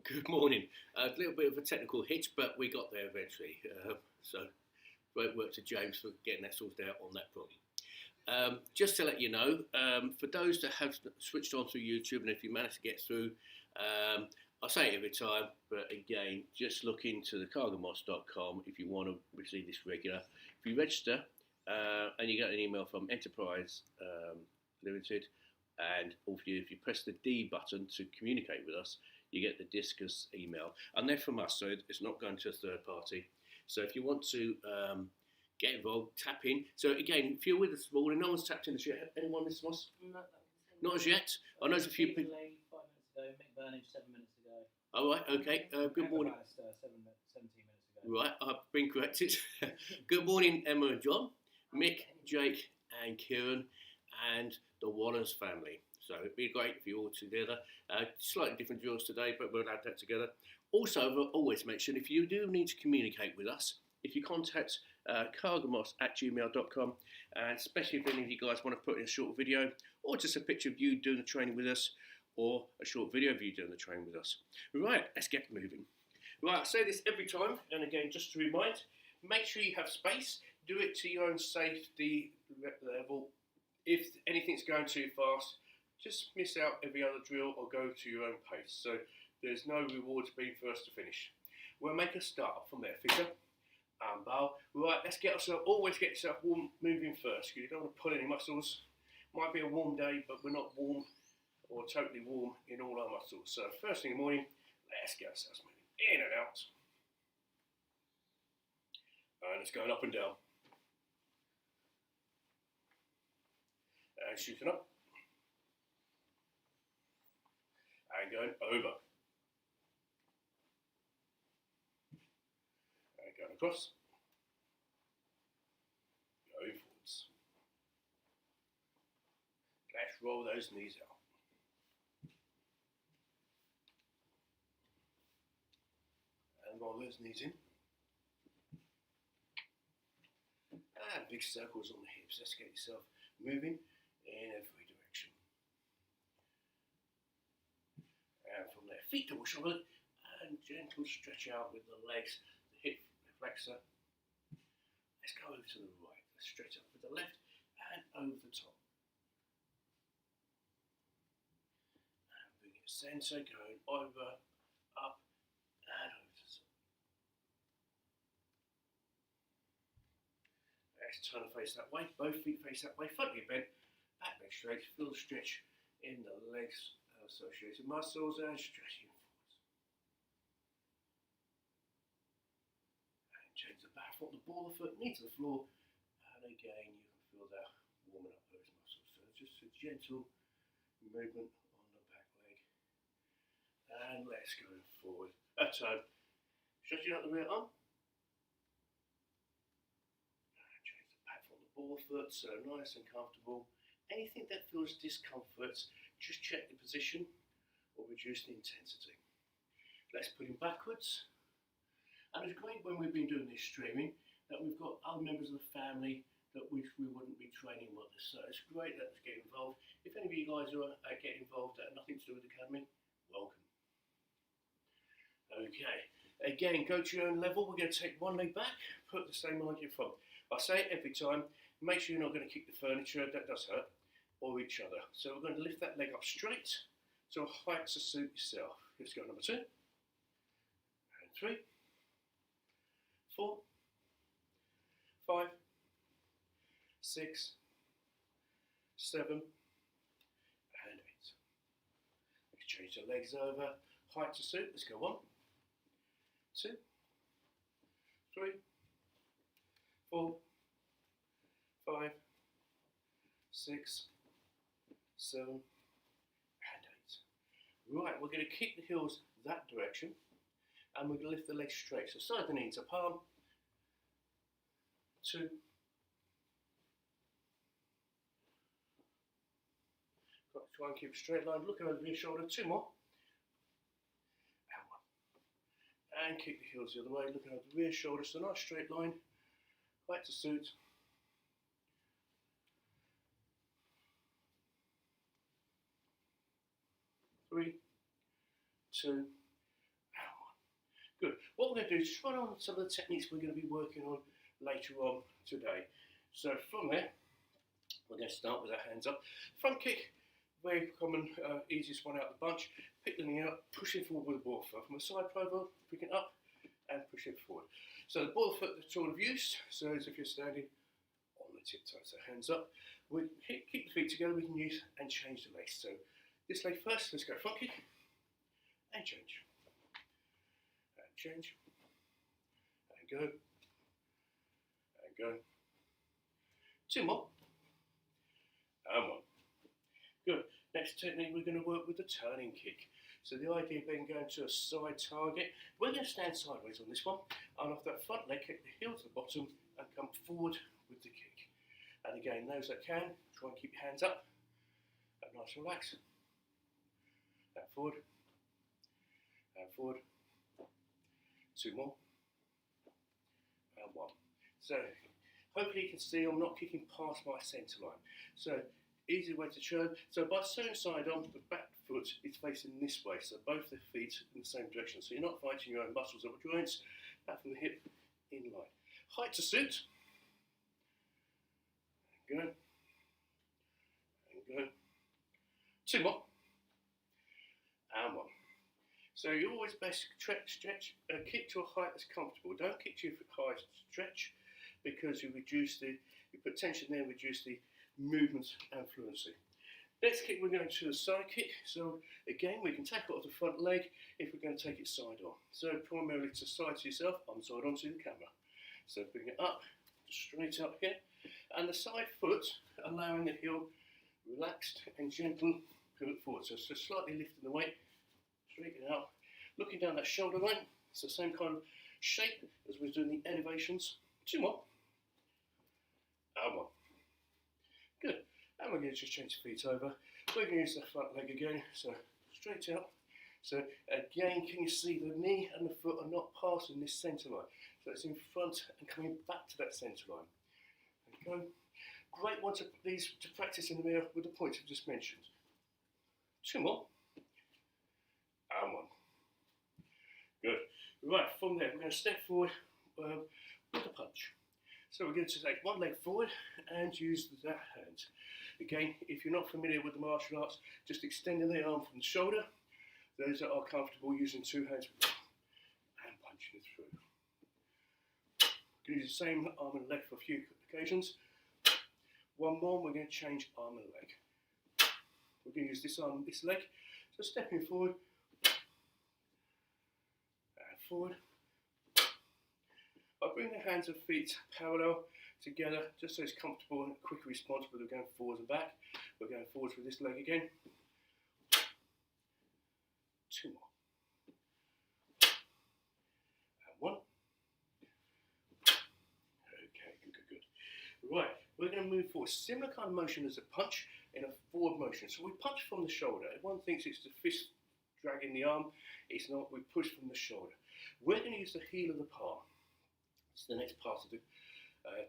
Good morning. A little bit of a technical hitch, but we got there eventually. So great work to James for getting that sorted out on that problem. Just to let you know, for those that have switched on through YouTube, and if you manage to get through, I say it every time, but again, just look into the cargin if you want to receive this regular. If you register and you get an email from Enterprise Limited, and if you press the D button to communicate with us, you get the Discus email, and they're from us, so it's not going to a third party. So if you want to get involved, tap in. So again, if you're with us this morning, no one's tapped in as yet. Anyone, Mr. Moss? Not as yet. I know there's a few people. 5 minutes ago, Mick Burnage 7 minutes ago. Oh, right, okay. Good morning. 17 minutes ago. Right, I've been corrected. Good morning, Emma and John, Mick, Jake, and Kieran, and the Wallace family. So it'd be great if you all together. Slightly different drills today, but we'll add that together. Also, I'll always mention, if you do need to communicate with us, if you contact cargamos@gmail.com, and especially if any of you guys want to put in a short video, or just a picture of you doing the training with us, or a short video of you doing the training with us. Right, let's get moving. Right, I say this every time, and again, just to remind, make sure you have space. Do it to your own safety level. If anything's going too fast, just miss out every other drill or go to your own pace. So there's no reward to being first to finish. We'll make a start from there. Figure and bow. Right, let's get ourselves, always get yourself warm moving first, because you don't want to pull any muscles. Might be a warm day, but we're not warm or totally warm in all our muscles. So first thing in the morning, let's get ourselves moving in and out. And it's going up and down. And shooting up. And going over. And going across. Going forwards. Let's roll those knees out. And roll those knees in. And big circles on the hips. Let's get yourself moving in every direction. And from there, feet double shoulder, and gentle stretch out with the legs, the hip flexor. Let's go over to the right. Let's stretch up with the left and over the top. And bring it center, going over, up, and over to the top. Let's turn and face that way. Both feet face that way. Front knee bent, back leg straight. Feel the stretch in the legs. Associated muscles and stretching forwards. And change the back foot, the ball of the foot, knee to the floor, and again you can feel that warming up those muscles. So just a gentle movement on the back leg. And let's go forward. A turn. Stretching out the rear arm. And change the back foot, the ball of the foot, so nice and comfortable. Anything that feels discomfort, just check the position or reduce the intensity. Let's put him backwards. And it's great when we've been doing this streaming that we've got other members of the family that we wouldn't be training with us. So it's great that get involved. If any of you guys are getting involved that have nothing to do with the academy, welcome. Okay, again, go to your own level. We're going to take one leg back, put the same leg in front. I say it every time, make sure you're not going to kick the furniture, that does hurt, or each other. So we're going to lift that leg up straight to a height to suit yourself. Let's go number 2, and 3, 4, 5, 6, 7, and 8. Let's change the legs over, height to suit. Let's go 1, 2, 3, 4, 5, 6, 7, and 8. Right, we're going to kick the heels that direction, and we're going to lift the legs straight. So side the knee to palm, 2, try and keep a straight line, looking over your shoulder, 2 more, and 1. And kick the heels the other way, looking over the rear shoulder, so nice straight line, height to suit. 3, 2, Good. What we're going to do is try on some of the techniques we're going to be working on later on today. So from there, we're going to start with our hands up. Front kick, very common, easiest one out of the bunch. Pick the knee up, push it forward with the ball foot. From a side profile, pick it up and push it forward. So the ball foot, the tool of use, so as if you're standing on the tiptoes, so hands up. We keep the feet together, we can use and change the legs. So this leg first, let's go front kick and change. And change. And go. And go. Two more. And one. Good. Next technique, we're going to work with the turning kick. So the idea being going to a side target. We're going to stand sideways on this one, and off that front leg, kick the heel to the bottom and come forward with the kick. And again, those that can, try and keep your hands up and nice and relaxed. And forward. And forward. Two more. And one. So hopefully you can see I'm not kicking past my centre line. So easy way to turn. So by sewing side on, the back foot is facing this way. So both the feet in the same direction. So you're not fighting your own muscles or joints. Back from the hip in line. Height to suit. And go. And go. Two more. And one. So you always best kick to a height that's comfortable. Don't kick too high stretch, because you put tension there, reduce the movement and fluency. Next kick, we're going to the side kick. So again, we can take it off the front leg if we're going to take it side on. So primarily to side to yourself, on side onto the camera. So bring it up, straight up here, and the side foot, allowing the heel relaxed and gentle pivot forward. So slightly lifting the weight, straighten out, looking down that shoulder line. It's the same kind of shape as we're doing the elevations. Two more. And one. Good. And we're going to just change the feet over. We're going to use the front leg again. So straight out. So again, can you see the knee and the foot are not passing this centre line? So it's in front and coming back to that centre line. Okay. Great one to practice in the mirror with the points I've just mentioned. Two more. And one. Good. Right, from there, we're going to step forward with a punch. So we're going to take one leg forward and use that hand. Again, if you're not familiar with the martial arts, just extending the arm from the shoulder. Those that are comfortable using two hands and punching through. We're going to use the same arm and leg for a few occasions. One more, we're going to change arm and leg. We're going to use this arm and this leg. So stepping forward. And forward. I bring the hands and feet parallel together, just so it's comfortable and a quick response, but we're going forwards and back. We're going forwards with this leg again. Two more. And one. Okay, good. Right, we're going to move forward. Similar kind of motion as a punch in a forward motion. So we punch from the shoulder. Everyone thinks it's the fist dragging the arm. It's not. We push from the shoulder. We're going to use the heel of the palm. It's the next part of the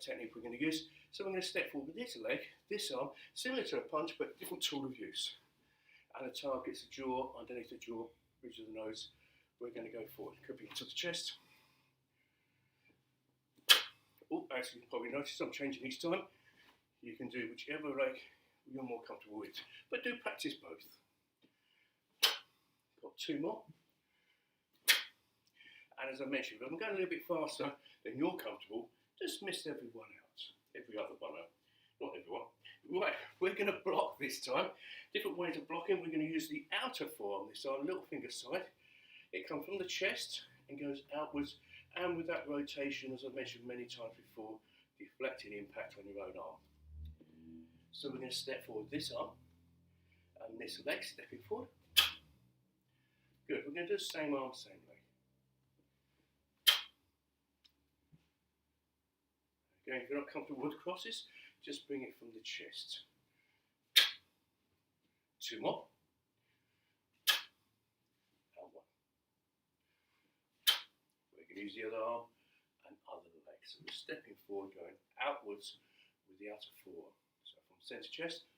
technique we're going to use. So we're going to step forward with this leg, this arm, similar to a punch, but different tool of use. And the target's the jaw, underneath the jaw, bridge of the nose. We're going to go forward. Could be to the chest. Oh, actually, you probably noticed I'm changing each time. You can do whichever leg you're more comfortable with. But do practice both. Got two more. And as I mentioned, if I'm going a little bit faster than you're comfortable, just miss every one out. Every other one out. Not everyone. Right, we're going to block this time. Different ways of blocking. We're going to use the outer forearm this time, little finger side. It comes from the chest and goes outwards. And with that rotation, as I've mentioned many times before, deflecting impact on your own arm. So we're going to step forward this arm and this leg, stepping forward. Good, we're going to do the same arm, same leg. Again, if you're not comfortable with crosses, just bring it from the chest. Two more. And one. We can use the other arm and other leg. So we're stepping forward, going outwards with the outer forearm. So from centre chest.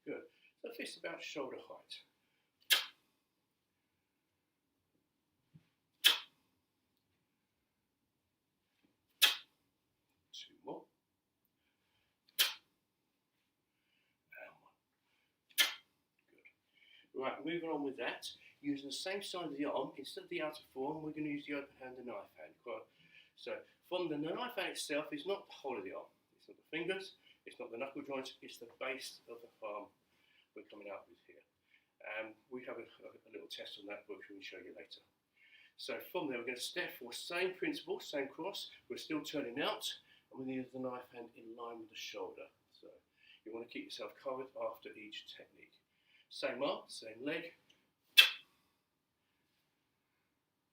Good. So fist about shoulder height. more. And 1. Good. Right, moving on with that. Using the same side of the arm, instead of the outer forearm, we're going to use the open hand and knife hand. So from the knife hand itself is not the whole of the arm. It's not the fingers, it's not the knuckle joints, it's the base of the arm we're coming out with here. We have a little test on that, which we'll show you later. So from there, we're going to step for same principle, same cross. We're still turning out, and we need the knife hand in line with the shoulder. So you want to keep yourself covered after each technique. Same arm, same leg.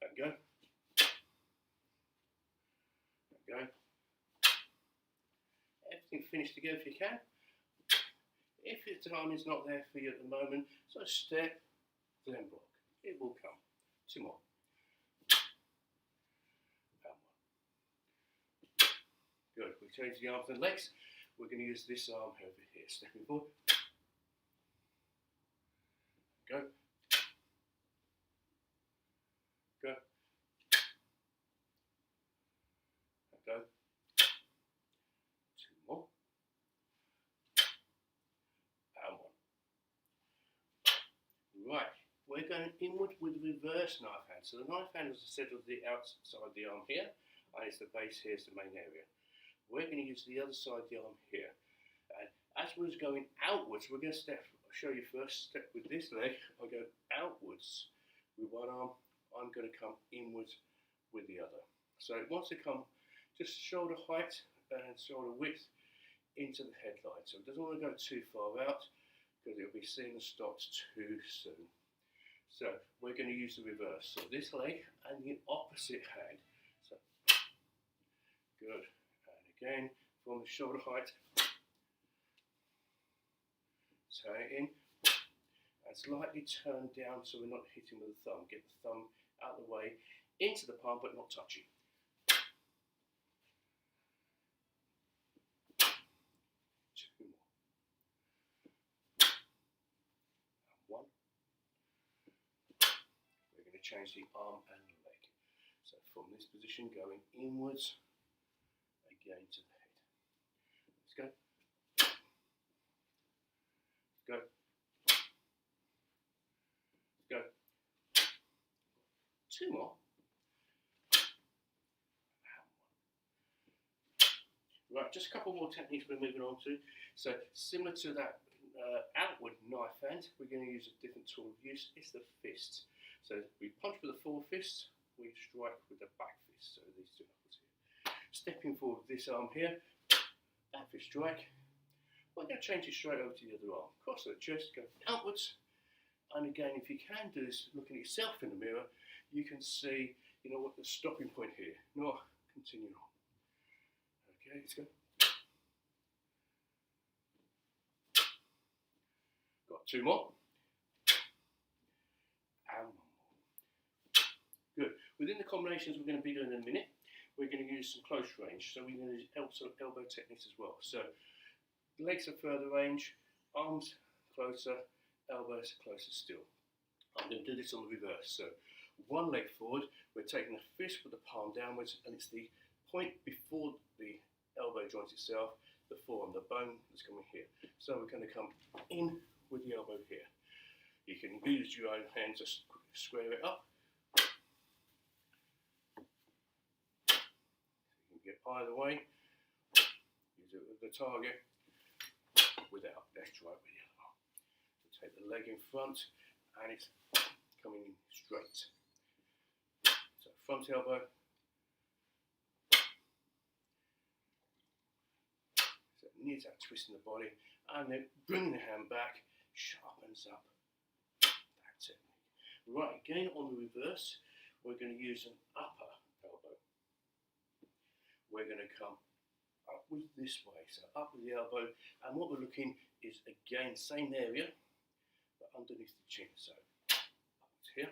And go. And go. Everything finished together if you can. If your time is not there for you at the moment, so step, then block. It will come. 2 more. And 1. Good. We change the arms and legs. We're going to use this arm over here. Stepping forward. Go. Go. And go. 2 more. And 1. Right. We're going inward with the reverse knife hand. So the knife hand, as I said, was the outside of the arm here, and it's the base here, is the main area. We're going to use the other side of the arm here. And as we're going outwards, we're going to step. I'll show you first. Step with this leg. I'll go outwards with one arm. I'm going to come inwards with the other. So it wants to come just shoulder height and shoulder width into the headline. So it doesn't want to go too far out because it'll be seen and stopped too soon. So we're going to use the reverse. So this leg and the opposite hand. So good. And again from the shoulder height. Turn it in. And slightly turn down so we're not hitting with the thumb. Get the thumb out of the way into the palm but not touching. 2 more. And 1. We're going to change the arm and the leg. So from this position going inwards again to the head. Let's go. Go. Go. 2 more. Right, just a couple more techniques we're moving on to. So similar to that outward knife hand, we're going to use a different tool of use. It's the fist. So we punch with the forward fist, we strike with the back fist. So these 2 knuckles here. Stepping forward with this arm here, back fist strike. We're going to change it straight over to the other arm. Cross the chest, go outwards. And again, if you can do this, looking at yourself in the mirror, you can see, what the stopping point here. Not continue on. Okay, let's go. Got 2 more. And 1 more. Good. Within the combinations we're going to be doing in a minute, we're going to use some close range. So we're going to use elbow techniques as well. So legs are further range, arms closer, elbows closer still. I'm going to do this on the reverse. So one leg forward, we're taking the fist with the palm downwards, and it's the point before the elbow joint itself, the forearm, the bone that's coming here. So we're going to come in with the elbow here. You can use your own hand to square it up. You can get either way. Use it with the target. Without, let's try it with the other arm. So take the leg in front and it's coming in straight. So front elbow. So it needs that twist in the body and then bring the hand back, sharpens up that technique. Right, again on the reverse, we're going to use an upper elbow. We're going to come up with this way, so up with the elbow, and what we're looking is again same area but underneath the chin. So upwards here,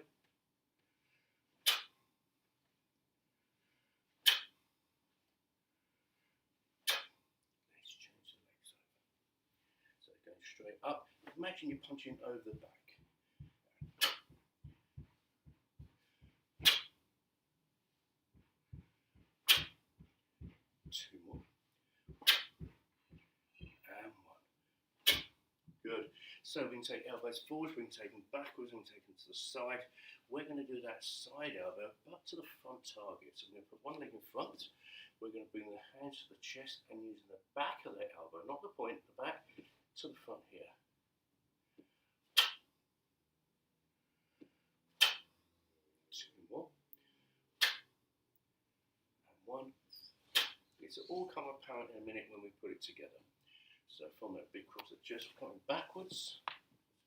let's change the legs over. So going straight up. Imagine you're punching over the back. 2 more. So we can take elbows forward, we can take them backwards, we can take them to the side. We're going to do that side elbow, but to the front target. So we're going to put one leg in front. We're going to bring the hands to the chest and using the back of the elbow, not the point, the back, to the front here. Two more. And one. This will all come apparent in a minute when we put it together. So from that big cross of chest, coming backwards,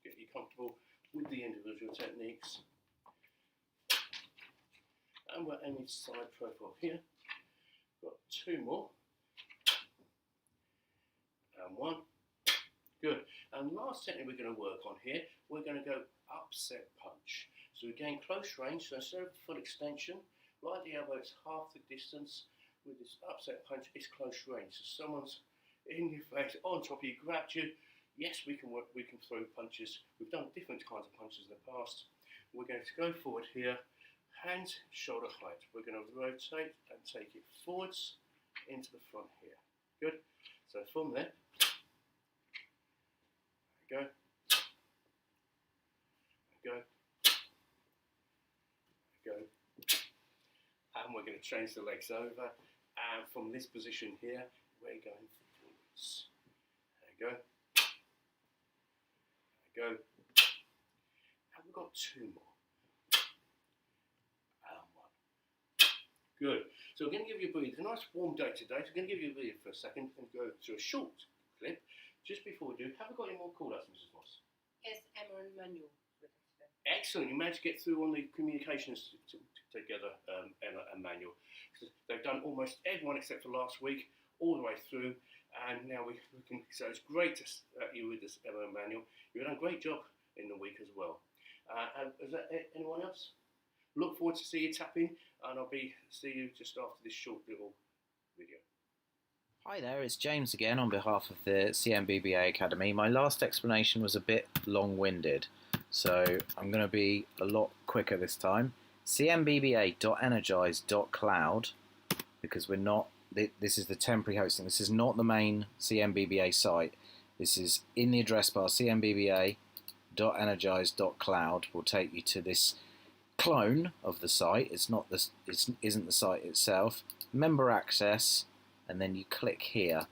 get you comfortable with the individual techniques. And we're aiming side profile here. Got two more. And one. Good. And last technique we're going to work on here, we're going to go upset punch. So again, close range, so instead of full extension, like the elbow, it's half the distance. With this upset punch, it's close range. So someone's in your face, on top of you, grabbed you. Yes, we can work, we can throw punches. We've done different kinds of punches in the past. We're going to go forward here, hands shoulder height. We're going to rotate and take it forwards into the front here. Good. So from there, go, go, go, and we're going to change the legs over. And from this position here, we're going forwards. There you go. There you go. And we've got two more. And one. Good. So we're going to give you a breather. It's a nice warm day today. So we're going to give you a breather for a second and go to a short clip. Just before we do, have we got any more call-outs, Mrs. Moss? Yes, Emma and Manuel with us today. Excellent. You managed to get through on the communications together, Emma and Manuel. They've done almost everyone except for last week, all the way through, and now we can. So it's great to have you with us, Emma and Manuel. You've done a great job in the week as well. And is that anyone else? Look forward to see you tapping, and I'll see you just after this short little video. Hi there, it's James again on behalf of the CMBBA Academy. My last explanation was a bit long-winded, so I'm going to be a lot quicker this time. cmbba.energize.cloud, because we're not, this is the temporary hosting, this is not the main CMBBA site. This is in the address bar, cmbba.energize.cloud will take you to this clone of the site. It's not this, it isn't the site itself. Member access, and then you click here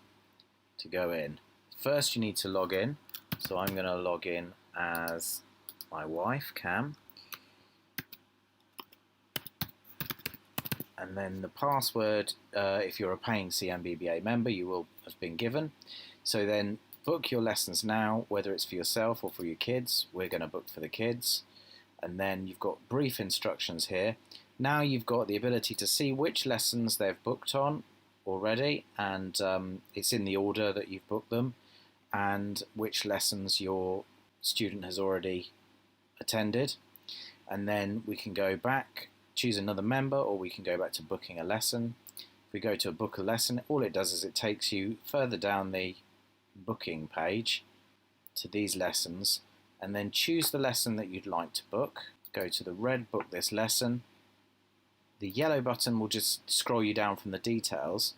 to go in. First you need to log in, so I'm going to log in as my wife, Cam, and then the password, if you're a paying CMBBA member, you will have been given. So then book your lessons now, whether it's for yourself or for your kids. We're going to book for the kids, and then you've got brief instructions here. Now you've got the ability to see which lessons they've booked on already, and it's in the order that you've booked them, and which lessons your student has already attended. And then we can go back, choose another member, or we can go back to booking a lesson. If we go to book a lesson, all it does is it takes you further down the booking page to these lessons, and then choose the lesson that you'd like to book. Go to the red book this lesson. The yellow button will just scroll you down from the details,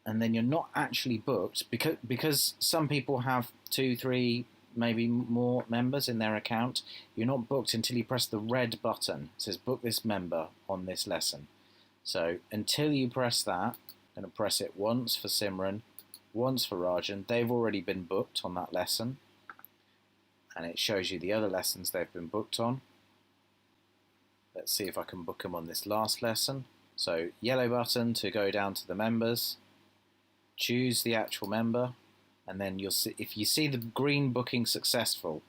and then you're not actually booked because some people have 2, 3, maybe more members in their account. You're not booked until you press the red button. It says book this member on this lesson. So until you press that, I'm going to press it once for Simran, once for Rajan. They've already been booked on that lesson, and it shows you the other lessons they've been booked on. Let's see if I can book them on this last lesson. So yellow button to go down to the members, choose the actual member, and then you'll see, if you see the green booking successful,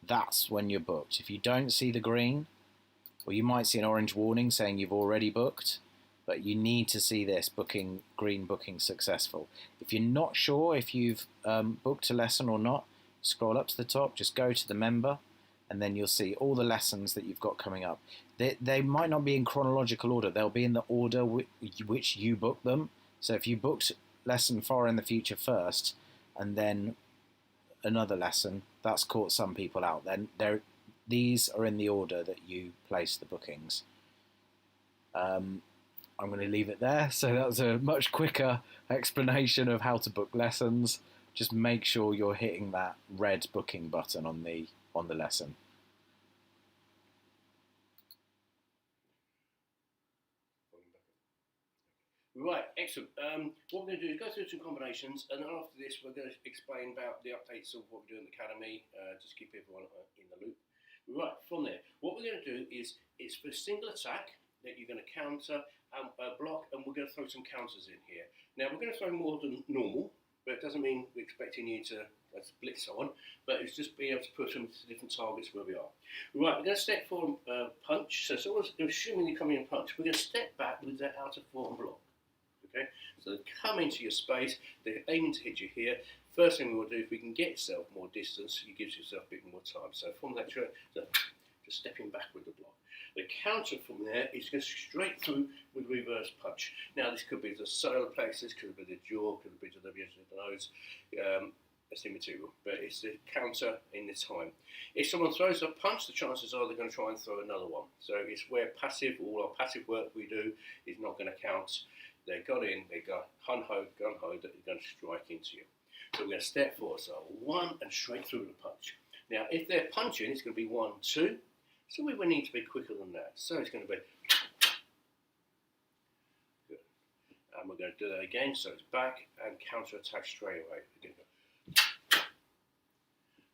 that's when you're booked. If you don't see the green, or you might see an orange warning saying you've already booked, but you need to see this green booking successful. If you're not sure if you've booked a lesson or not, scroll up to the top, just go to the member, and then you'll see all the lessons that you've got coming up. They might not be in chronological order, they'll be in the order which you booked them. So if you booked lesson far in the future first, and then another lesson, that's caught some people out. Then these are in the order that you place the bookings. I'm going to leave it there. So that was a much quicker explanation of how to book lessons. just make sure you're hitting that red booking button on the lesson. Right, excellent. What we're going to do is go through some combinations, and then after this we're going to explain about the updates of what we do in the academy, just keep everyone in the loop. Right, from there, what we're going to do is, it's for a single attack that you're going to counter, block, and we're going to throw some counters in here. Now, we're going to throw more than normal, but it doesn't mean we're expecting you to blitz someone, but it's just being able to push them to different targets where we are. Right, we're going to step forward punch. So someone's assuming you come in and punch, we're going to step back with that outer form block. Okay, so they come into your space, they're aiming to hit you here. First thing we will do, if we can get yourself more distance, you give yourself a bit more time. So from that, just stepping back with the block. The counter from there is going straight through with reverse punch. Now this could be the solar plexus, could be the jaw, could be the edge of the nose. That's immaterial, but it's the counter in the time. If someone throws a punch, the chances are they're going to try and throw another one. So it's where passive, all our passive work we do is not going to count. They got in, they got gun-ho, that they're going to strike into you. So we're going to step forward, so one and straight through the punch. Now if they're punching, it's going to be 1, 2. So we will need to be quicker than that. So it's going to be good. And we're going to do that again. So it's back and counter attack straight away. Again,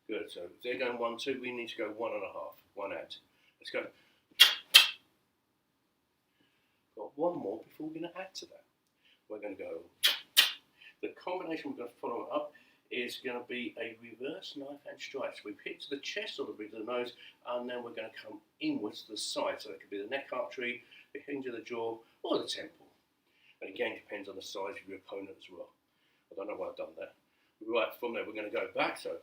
good. So if they're going 1, 2, we need to go 1.5. One hand. Let's go. Got one more before we're going to add to that. We're going to go. The combination we're going to follow up is going to be a reverse knife hand strike. So we hit to the chest or the bridge of the nose, and then we're going to come inwards to the side. So it could be the neck artery, the hinge of the jaw, or the temple. And again, depends on the size of your opponent as well. I don't know why I've done that. Right, from there we're going to go back. So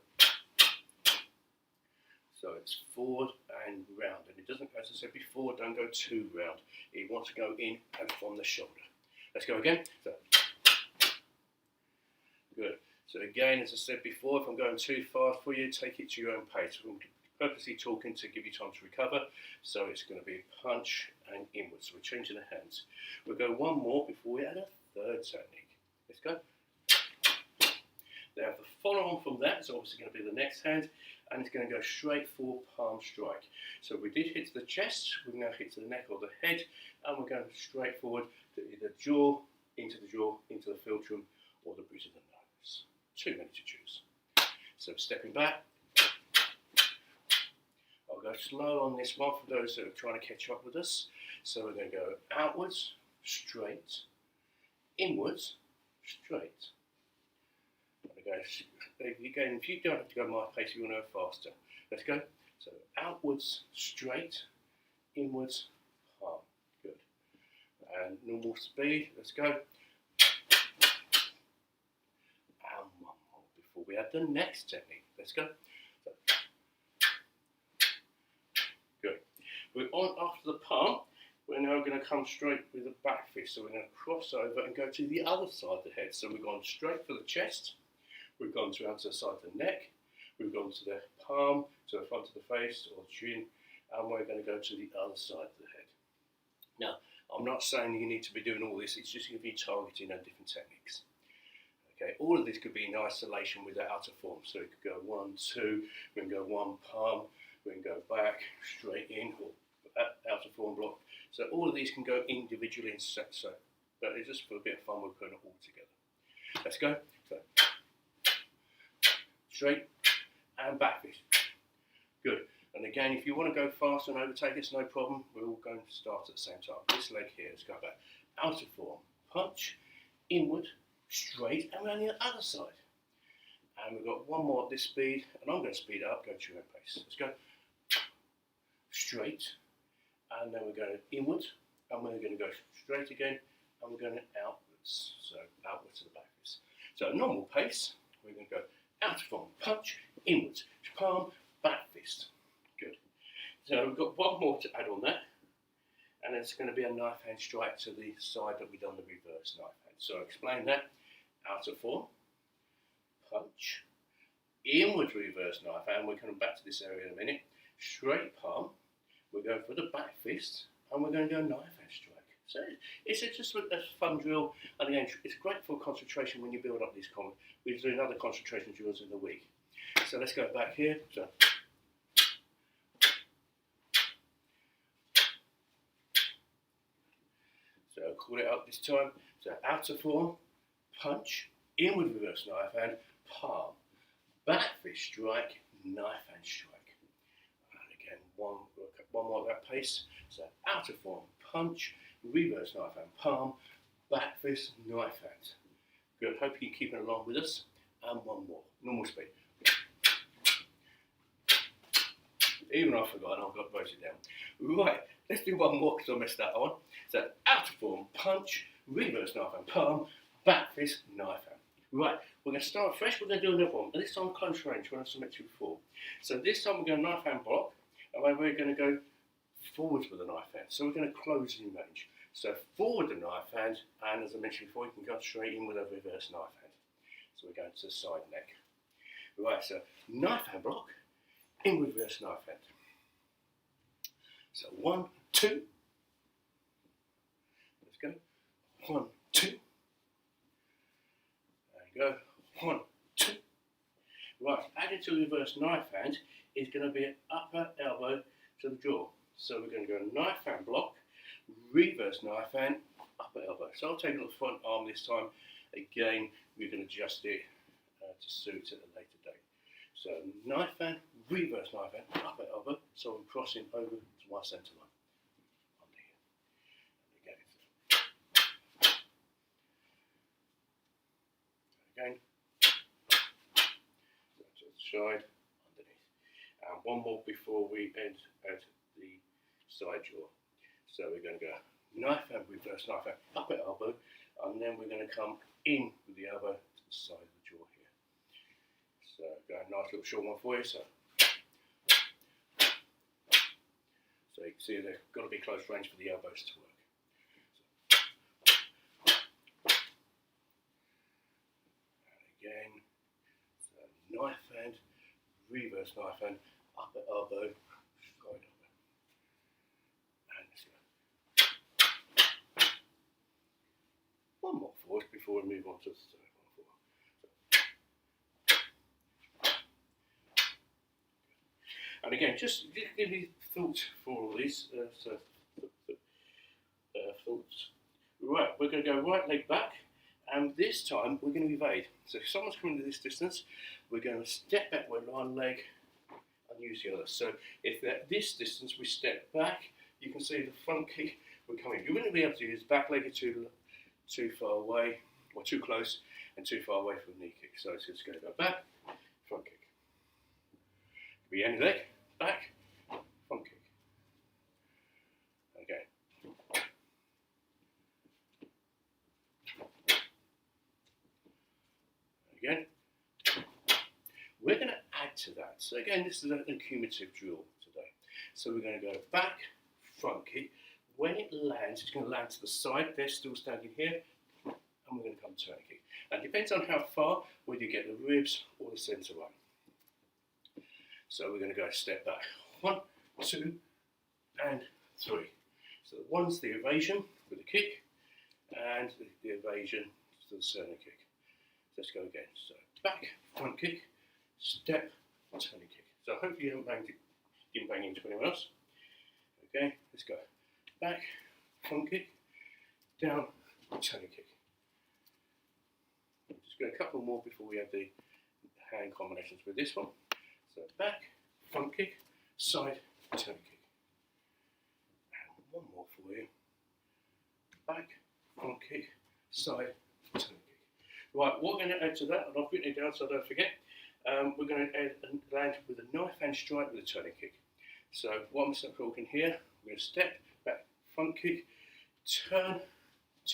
it's forward and round. And it doesn't, as I said before, don't go too round. It wants to go in and from the shoulder. Let's go again. So good. So again, as I said before, if I'm going too fast for you, take it to your own pace. I'm purposely talking to give you time to recover. So it's going to be punch and inwards. So we're changing the hands. We'll go one more before we add a third technique. Let's go. Now the follow on from that is obviously going to be the next hand, and it's going to go straight for palm strike. So we did hit to the chest, we're going to hit to the neck or the head, and we're going straight forward to either jaw, into the philtrum, or the bridge of the nose. 2 minutes to choose. So stepping back. I'll go slow on this one for those that are trying to catch up with us. So we're going to go outwards, straight, inwards, straight. Again, if you don't have to go my pace, you want to go faster. Let's go. So outwards, straight, inwards, palm. Good. And normal speed. Let's go. And one more before we add the next technique. Let's go. So, good. We're on after the palm. We're now going to come straight with the back fist. So we're going to cross over and go to the other side of the head. So we've gone straight for the chest. We've gone around to the side of the neck, we've gone to the palm, to the front of the face or the chin, and we're going to go to the other side of the head. Now, I'm not saying you need to be doing all this, it's just going to be targeting on different techniques. Okay, all of this could be in isolation with the outer form. So it could go 1, 2, we can go one palm, we can go back, straight in, or outer form block. So all of these can go individually in sets, but it's just for a bit of fun, we're putting it all together. Let's go. So, straight and back fist. Good. And again, if you want to go fast and overtake, it's no problem. We're all going to start at the same time. This leg here, let's go back. Outer form, punch, inward, straight, and around the other side. And we've got one more at this speed, and I'm going to speed it up, go to your own pace. Let's go. Straight, and then we're going inward, and we're going to go straight again, and we're going outwards. So outwards to the back fist. So normal pace, we're going to go outer form, punch, inwards, palm, back fist. Good. So we've got one more to add on that, and it's going to be a knife hand strike to the side that we've done the reverse knife hand. So explain that. Outer form, punch, inward reverse knife hand. We're coming back to this area in a minute. Straight palm. We're going for the back fist, and we're going to go knife hand strike. So it's just a fun drill, and again, it's great for concentration when you build up these comments. We're doing other concentration drills in the week. So let's go back here. So I'll call it up this time. So outer form, punch, inward reverse knife hand, palm, back fist strike, knife hand strike. And again, one more at that pace. So outer form, punch, reverse knife hand, palm, back fist, knife hand. Good, hope you can keep it along with us. And one more, normal speed. Even I forgot, I've got to write it down. Right, let's do one more because I messed that one. So outer form, punch, reverse knife hand, palm, back fist, knife hand. Right, we're going to start fresh, we're going to do another one. And this time close range, when I mentioned before. So this time we're going to knife hand block, and we're going to go forwards with the knife hand. So we're going to close in range. So forward the knife hand, and as I mentioned before, you can go straight in with a reverse knife hand. So we're going to the side neck. Right, so knife hand block, in with reverse knife hand. So 1, 2. Let's go. 1, 2. There you go. 1, 2. Right, added to the reverse knife hand is going to be an upper elbow to the jaw. So we're going to go knife hand block, reverse knife hand, upper elbow. So I'll take it on the front arm this time. Again, we're going to adjust it to suit at a later date. So knife hand, reverse knife hand, upper elbow. So I'm crossing over to my centre line. Under here. Again. So to the side, underneath. And one more before we end at the side jaw. So we're going to go knife hand, reverse knife hand, upper elbow, and then we're going to come in with the elbow to the side of the jaw here. So go a nice little short one for you. So you can see they've got to be close range for the elbows to work. And again, so knife hand, reverse knife hand, upper elbow, side elbow. And let's go. One more forward before we move on to the third one. And again, just give me thoughts for all these. Thoughts. Right, we're going to go right leg back, and this time we're going to evade. So if someone's coming to this distance, we're going to step back with one leg and use the other. So if they're at this distance, we step back. You can see the front kick. We're coming. You're going to be able to use back leg too far away, or too close, and too far away from the knee kick. So it's just going to go back, front kick. Could be any leg, back, front kick. Okay. Again. We're going to add to that. So again, this is an cumulative drill today. So we're going to go back, front kick. When it lands, it's going to land to the side. They're still standing here, and we're going to come turn kick. And it depends on how far, whether you get the ribs or the centre line. So we're going to go step back. 1, 2, and 3. So one's the evasion with the kick, and the evasion to the turning kick. Let's go again. So back, front kick, step, turning kick. So hopefully you didn't bang into anyone else. Okay, let's go. Back, front kick, down, turning kick. Just go a couple more before we have the hand combinations with this one. So back, front kick, side, turning kick. And one more for you. Back, front kick, side, turning kick. Right, what we're going to add to that, and I've written it down so I don't forget, we're going to add and land with a knife hand strike with a turning kick. So what I'm talking here, we're going to step back, front kick, turn,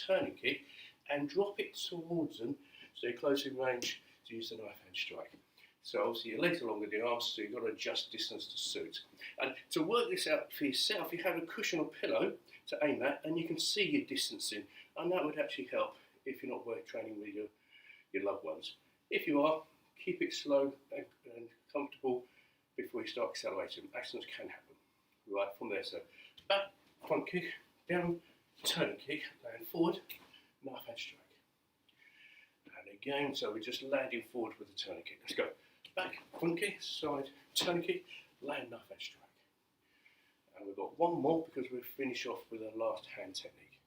turning kick, and drop it towards them so you're close in range to use the knife hand strike. So obviously your legs are longer than the arms, so you've got to adjust distance to suit. And to work this out for yourself, you have a cushion or pillow to aim at, and you can see your distancing, and that would actually help if you're not work training with your loved ones. If you are, keep it slow and comfortable before you start accelerating. Accidents can happen. Right, from there, so back, front kick, down, turn kick, land forward, knife hand strike. And again, so we're just landing forward with the turn kick. Let's go. Back, front kick, side, turn kick, land, knife hand strike. And we've got one more because we'll finish off with our last hand technique.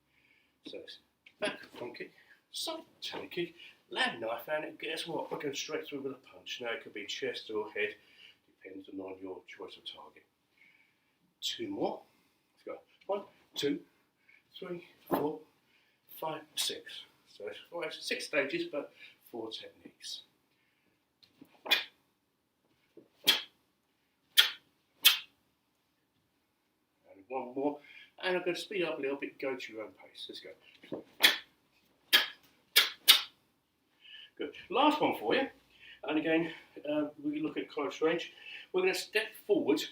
So it's back, front kick, side, turn kick, land, knife hand, and guess what? We're going straight through with a punch. Now it could be chest or head, depending on your choice of target. Two more. Let's go. 1, 2, 3, 4, 5, 6. So it's 6 stages, but 4 techniques. And one more. And I'm going to speed up a little bit, go to your own pace. Let's go. Good. Last one for you. And again, we look at close range. We're going to step forward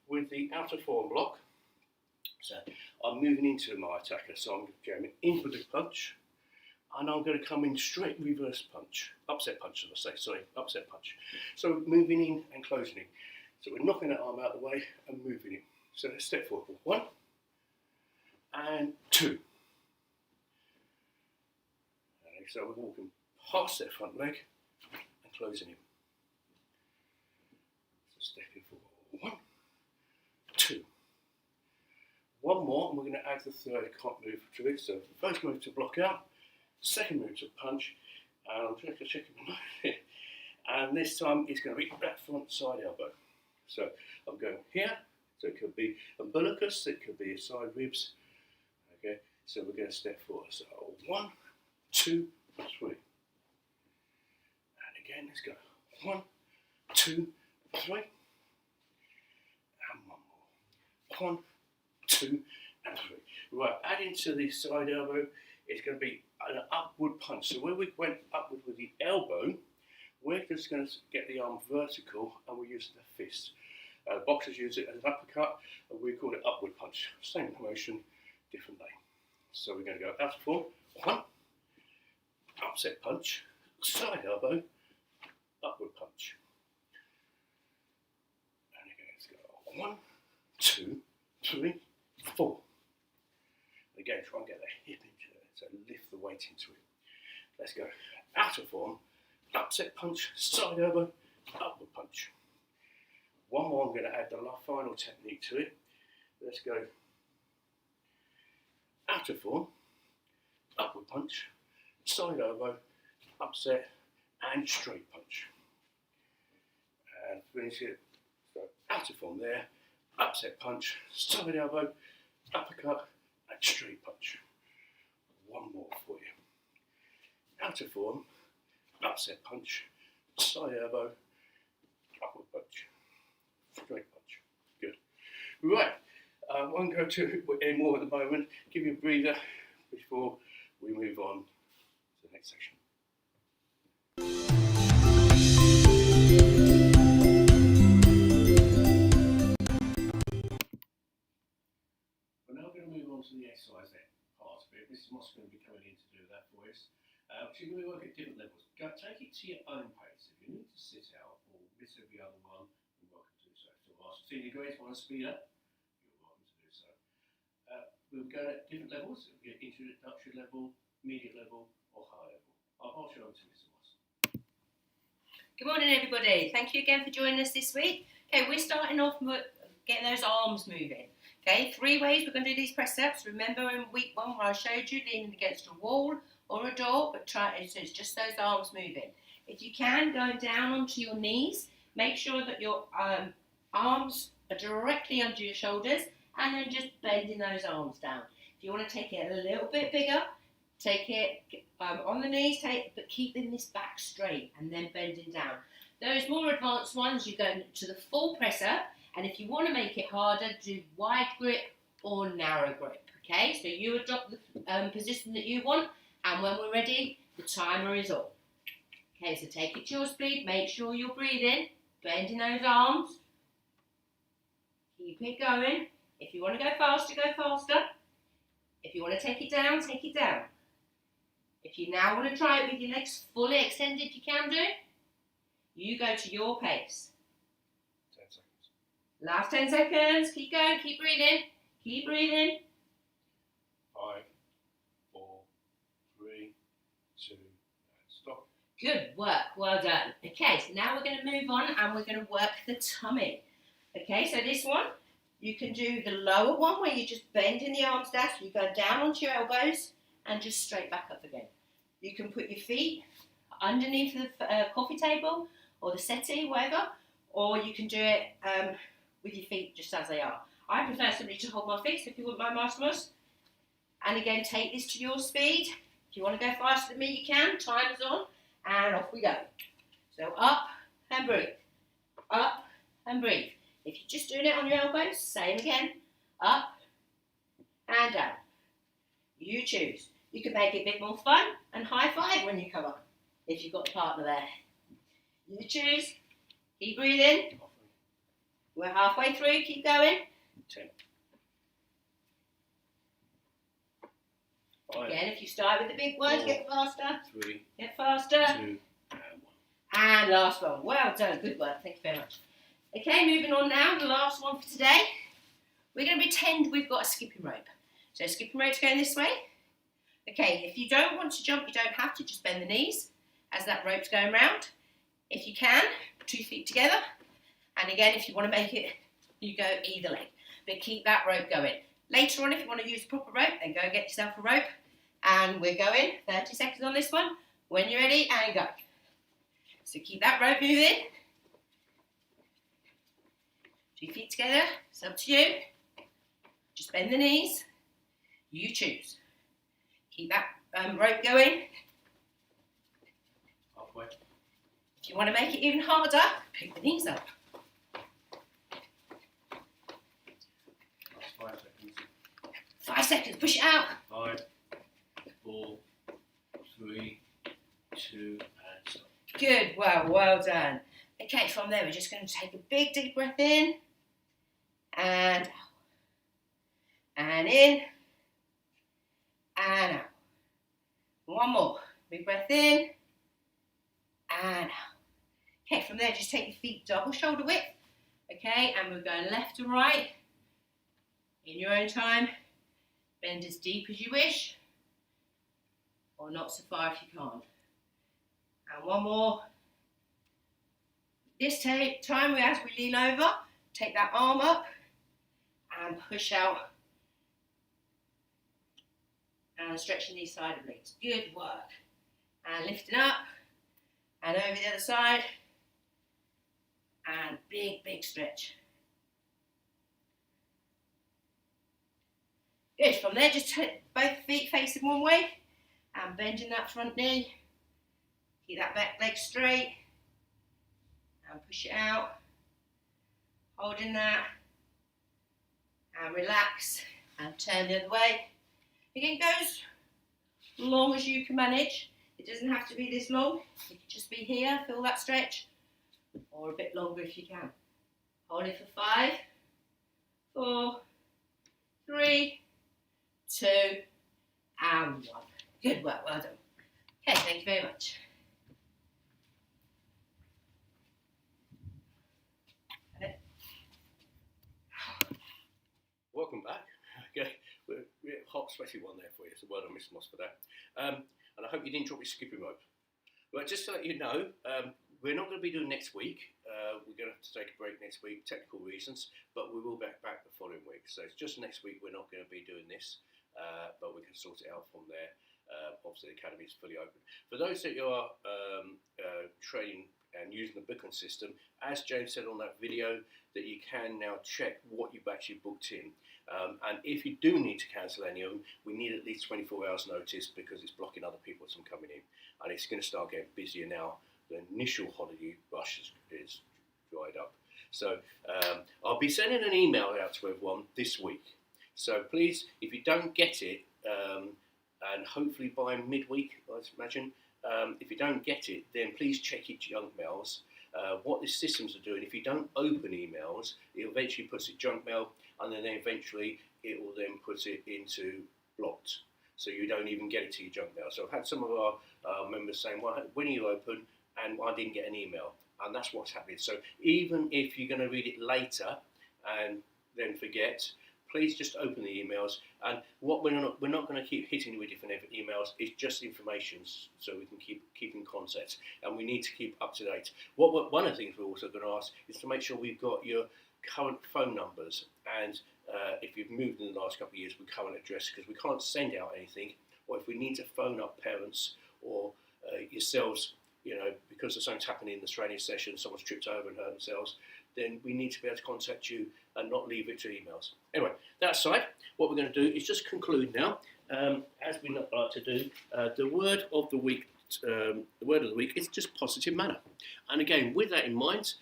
with the outer forearm block. So I'm moving into my attacker. So I'm going in for the punch. And I'm going to come in straight reverse punch. Upset punch, should I say. Sorry, upset punch. So moving in and closing in. So we're knocking that arm out of the way and moving in. So let's step forward. 1 and 2. Okay, so we're walking past that front leg and closing in. So stepping forward. 1, 2. One more, and we're going to add the third cop move to it. So first move to block out, second move to punch, and I'm just checking my notes here. And this time it's going to be back front side elbow. So I'm going here, so it could be umbilicus, it could be side ribs. Okay, so we're going to step forward. So 1, 2, 3. And again, let's go. 1, 2, 3. And one more. 1, 2 and 3. Right, adding to the side elbow, it's going to be an upward punch. So where we went upward with the elbow, we're just going to get the arm vertical and we use the fist. Boxers use it as an uppercut, and we call it upward punch. Same motion, different name. So we're going to go out of form. 1, upset punch, side elbow, upward punch. And again, let's go. 1, 2, 3, 4. Again, try and get the hip into it, so lift the weight into it. Let's go. Out of form, upset punch, side elbow, upward punch. One more, I'm going to add the final technique to it. Let's go. Out of form, upward punch, side elbow, upset, and straight punch. And finish it. So out of form there, upset punch, side elbow, uppercut, and straight punch. One more for you. Out of form, upset punch, side elbow, upward punch, straight punch. Good. Right. I won't go to any more at the moment. Give you a breather before we move on to the next section. We're now going to move on to the exercise part of it. This is what's going to be coming in to do that for us. So you're going to work at different levels. Take it to your own pace. If you need to sit out or miss every other one, you're welcome to do so. So our senior grades want to speed up, you're welcome to do so. We'll go at different levels. It'll be at introductory level, immediate level, or high level. I'll show them to Mr. Moss. Good morning, everybody. Thank you again for joining us this week. Okay, we're starting off getting those arms moving. Okay, 3 ways we're going to do these press-ups. Remember in week 1 where I showed you leaning against a wall or a door, but so it's just those arms moving. If you can, going down onto your knees, make sure that your arms are directly under your shoulders, and then just bending those arms down. If you want to take it a little bit bigger, take it on the knees, but keeping this back straight and then bending down. Those more advanced ones, you go to the full press up, and if you want to make it harder, do wide grip or narrow grip. Okay, so you adopt the position that you want, and when we're ready, the timer is up. Okay, so take it to your speed, make sure you're breathing, bending those arms, keep it going. If you want to go faster, go faster. If you want to take it down, take it down. If you now want to try it with your legs fully extended, you can do. You go to your pace. 10 seconds. Last 10 seconds. Keep going, keep breathing. Keep breathing. 5, Good work, well done. Okay, so now we're going to move on and we're going to work the tummy. Okay, so this one, you can do the lower one where you're just bending the arms down, so you go down onto your elbows and just straight back up again. You can put your feet underneath the coffee table or the settee, whatever, or you can do it with your feet just as they are. I prefer somebody to hold my feet, so if you wouldn't mind, Mastermas. And again, take this to your speed. If you want to go faster than me, you can. Timer's on, and off we go. So up and breathe. Up and breathe. If you're just doing it on your elbows, same again. Up and down. You choose. You can make it a bit more fun and high five when you come up, if you've got a partner there. You choose. Keep breathing. We're halfway through. Keep going. 10. 5. Again, if you start with the big words, 4, get faster. 3, Get faster. 2, and 1. And last one. Well done. Good work. Thank you very much. Okay, moving on now. The last one for today. We're going to pretend we've got a skipping rope. So skipping rope's going this way. Okay, if you don't want to jump, you don't have to. Just bend the knees as that rope's going round. If you can, 2 feet together. And again, if you want to make it, you go either leg. But keep that rope going. Later on, if you want to use a proper rope, then go and get yourself a rope. And we're going 30 seconds on this one. When you're ready, and go. So keep that rope moving. 2 feet together. It's up to you. Just bend the knees. You choose. Keep that rope going. Halfway. If you want to make it even harder, pick the knees up. Last 5 seconds. 5 seconds. Push it out. 5, 4, 3, 2, and stop. Good. Well done. Okay, from there, we're just going to take a big, deep breath in. And out. And in. And out. One more. Big breath in. And out. Okay, from there, just take your feet double shoulder width. Okay, and we're going left and right. In your own time. Bend as deep as you wish. Or not so far if you can't. And one more. This time, as we lean over, take that arm up and push out. And stretching these side of legs. Good work. And lifting up. And over the other side. And big, big stretch. Good. From there, just take both feet facing one way. And bending that front knee. Keep that back leg straight. And push it out. Holding that. And relax. And turn the other way. Again, go as long as you can manage. It doesn't have to be this long. It could just be here, feel that stretch. Or a bit longer if you can. Hold it for 5, 4, 3, 2, and 1. Good work, well done. Okay, thank you very much. Welcome back. Okay, we're hot, sweaty one there for you. So well done, Mr. Moss, for that. And I hope you didn't drop your skipping rope. But just to let you know, we're not going to be doing next week. We're going to have to take a break next week, technical reasons, but we will be back the following week. So it's just next week we're not going to be doing this, but we can sort it out from there. Obviously, the academy is fully open. For those that you are training and using the booking system, as James said on that video, that you can now check what you've actually booked in. And if you do need to cancel any of them, we need at least 24 hours notice because it's blocking other people from coming in. And it's going to start getting busier now. The initial holiday rush is dried up. So I'll be sending an email out to everyone this week. So please, if you don't get it, and hopefully by midweek, I imagine, if you don't get it, then please check your junk mails. What the systems are doing, if you don't open emails, it eventually puts it junk mail, and then eventually it will then put it into blocked. So you don't even get it to your junk mail. So I've had some of our members saying, well, when are you open? And I didn't get an email. And that's what's happening. So even if you're going to read it later and then forget, please just open the emails. And what we're not going to keep hitting you with different emails. It's just information, so we can keep in contact, and we need to keep up to date. One of the things we're also going to ask is to make sure we've got your current phone numbers, and if you've moved in the last couple of years, with current address, because we can't send out anything, or if we need to phone up parents or yourselves, because there's something's happening in the training session, someone's tripped over and hurt themselves, then we need to be able to contact you and not leave it to emails. Anyway, that aside, what we're going to do is just conclude now, as we like to do. The word of the week. The word of the week is just positive manner. And again, with that in mind,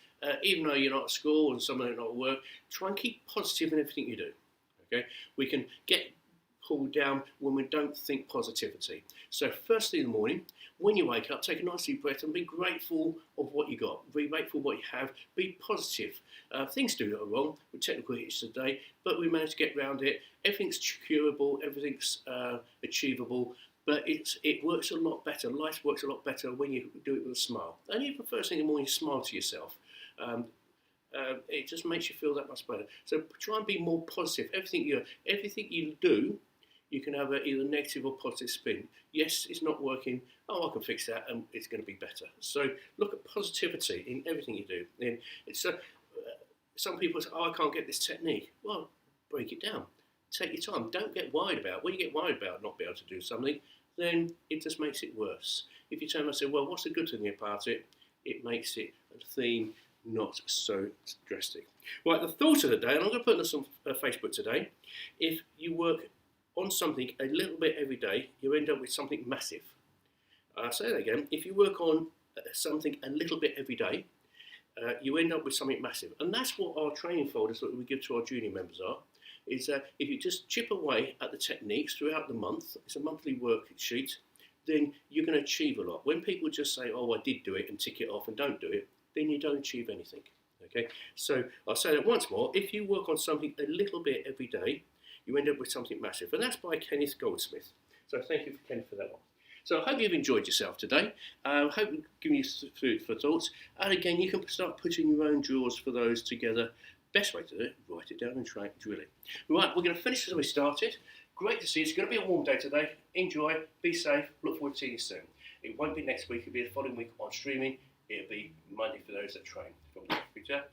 even though you're not at school and some of them are not at work, try and keep positive in everything you do. Okay, we can get pulled down when we don't think positivity. So first thing in the morning, when you wake up, take a nice deep breath and be grateful of what you got. Be grateful for what you have. Be positive. Things do go wrong with technical hitches today, but we managed to get around it. Everything's curable. Everything's achievable. But it works a lot better. Life works a lot better when you do it with a smile. And even first thing in the morning, you smile to yourself. It just makes you feel that much better. So try and be more positive. Everything you do, you can have either negative or positive spin. Yes, it's not working. Oh, I can fix that, and it's going to be better. So look at positivity in everything you do. And it's some people say, "Oh, I can't get this technique." Well, break it down. Take your time. Don't get worried about. When you get worried about not being able to do something, then it just makes it worse. If you turn around and say, "Well, what's the good thing about it?" It makes it a theme not so drastic. Right, the thought of the day, and I'm going to put this on Facebook today. If you work on something a little bit every day, you end up with something massive. I'll say that again. If you work on something a little bit every day, you end up with something massive. And that's what our training folders that we give to our junior members are, is if you just chip away at the techniques throughout the month, it's a monthly worksheet, then you're going to achieve a lot. When people just say, "Oh, I did do it," and tick it off and don't do it, then you don't achieve anything. Okay, so I'll say that once more. If you work on something a little bit every day, you end up with something massive. And that's by Kenneth Goldsmith. So thank you, Kenneth, for that one. So I hope you've enjoyed yourself today. I hope we've given you food for thoughts. And again, you can start putting your own drills for those together. Best way to do it, write it down and try it, drill it. Right, we're going to finish as we started. Great to see you. It's going to be a warm day today. Enjoy, be safe, look forward to seeing you soon. It won't be next week, it'll be the following week on streaming. It'll be Monday for those that train. From the future.